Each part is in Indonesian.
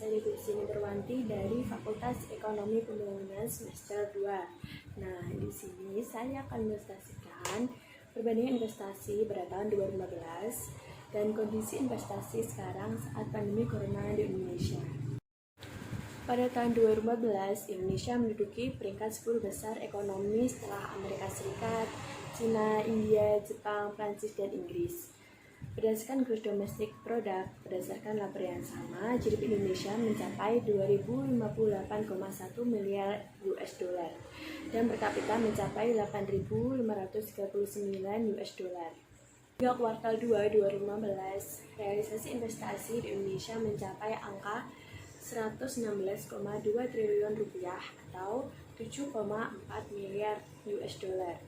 saya Dewi Berwanti dari Fakultas Ekonomi Pembangunan semester 2. Nah, di sini saya akan menjelaskan perbandingan investasi pada tahun 2015 dan kondisi investasi sekarang saat pandemi corona di Indonesia. Pada tahun 2015, Indonesia menduduki peringkat 10 besar ekonomi setelah Amerika Serikat, Cina, India, Jepang, Prancis, dan Inggris. Berdasarkan Gross Domestic Product, berdasarkan labor yang sama, GDP Indonesia mencapai 2058,1 miliar US dollar dan per kapita mencapai 8.539 US dollar. Hingga kuartal 2 2015, realisasi investasi di Indonesia mencapai angka 116,2 triliun rupiah atau 7,4 miliar US dollar.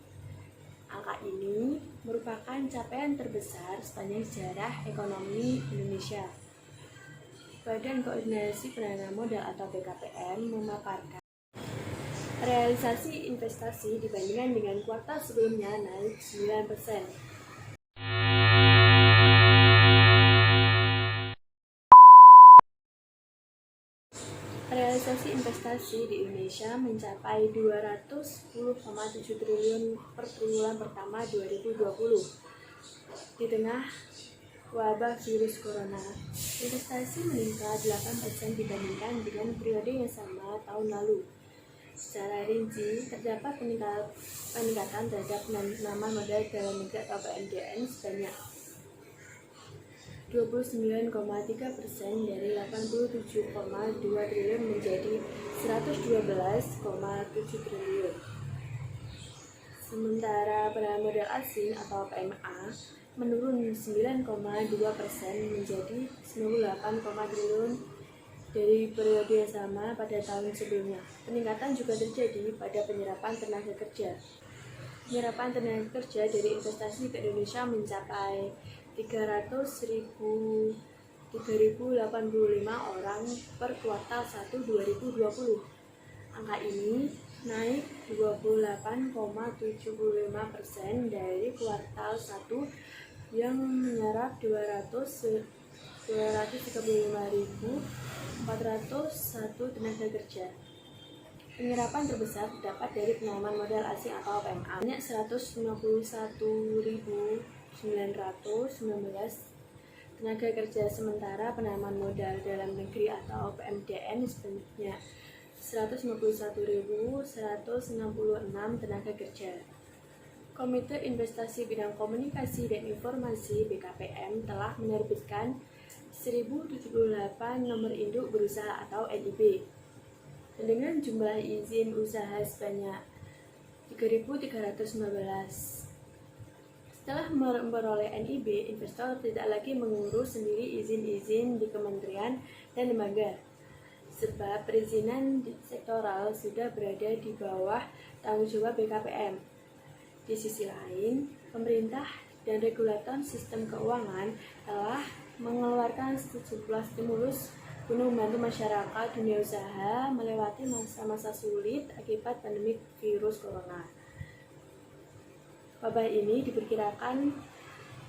Angka ini merupakan capaian terbesar sepanjang sejarah ekonomi Indonesia. Badan Koordinasi Penanaman Modal atau BKPM memaparkan realisasi investasi dibandingkan dengan kuartal sebelumnya naik 9%. Realisasi investasi di Indonesia mencapai 210,7 triliun per triwulan pertama 2020. Di tengah wabah virus corona, investasi meningkat 8% dibandingkan dengan periode yang sama tahun lalu. Secara rinci, terdapat peningkatan terhadap penanaman modal dalam negeri atau PMDN sebanyak 29,3% dari 87,2 triliun menjadi 112,7 triliun. Sementara penanaman modal asing atau PMA menurun 9,2% menjadi 98,0 triliun dari periode yang sama pada tahun sebelumnya. Peningkatan juga terjadi pada penyerapan tenaga kerja. Penyerapan tenaga kerja dari investasi ke Indonesia mencapai 300.385 orang per kuartal 1 2020. Angka ini naik 28,75% dari kuartal 1 yang menyerap 235.401 tenaga kerja. Penyerapan terbesar terdapat dari penanaman modal asing atau PMA, banyak 151.919 tenaga kerja, sementara penanaman modal dalam negeri atau PMDN sebanyak 151.166 tenaga kerja. Komite Investasi Bidang Komunikasi dan Informasi BKPM telah menerbitkan 1078 nomor induk berusaha atau NIB. Dengan jumlah izin usaha sebanyak 3.315. Setelah memperoleh NIB, investor tidak lagi mengurus sendiri izin-izin di kementerian dan lembaga, sebab perizinan sektoral sudah berada di bawah tanggung jawab BKPM. Di sisi lain, pemerintah dan regulator sistem keuangan telah mengeluarkan sejumlah stimulus guna membantu masyarakat dunia usaha melewati masa-masa sulit akibat pandemi virus corona. Wabah ini diperkirakan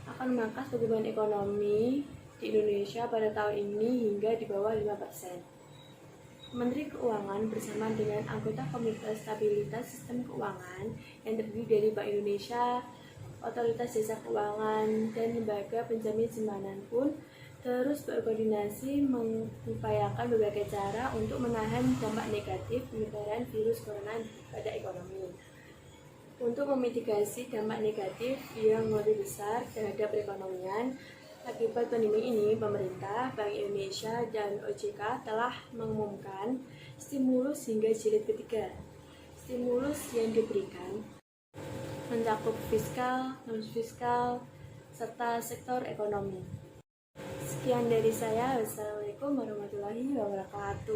akan memangkas pertumbuhan ekonomi di Indonesia pada tahun ini hingga di bawah 5%. Menteri Keuangan bersama dengan anggota Komite Stabilitas Sistem Keuangan yang terdiri dari Bank Indonesia, Otoritas Jasa Keuangan, dan lembaga penjamin simpanan pun terus berkoordinasi mengupayakan berbagai cara untuk menahan dampak negatif penyebaran virus corona pada ekonomi. Untuk memitigasi dampak negatif yang lebih besar terhadap perekonomian akibat pandemi ini, pemerintah, Bank Indonesia, dan OJK telah mengumumkan stimulus hingga jilid ketiga. Stimulus yang diberikan mencakup fiskal, non-fiskal, serta sektor ekonomi. Sekian dari saya. Wassalamualaikum warahmatullahi wabarakatuh.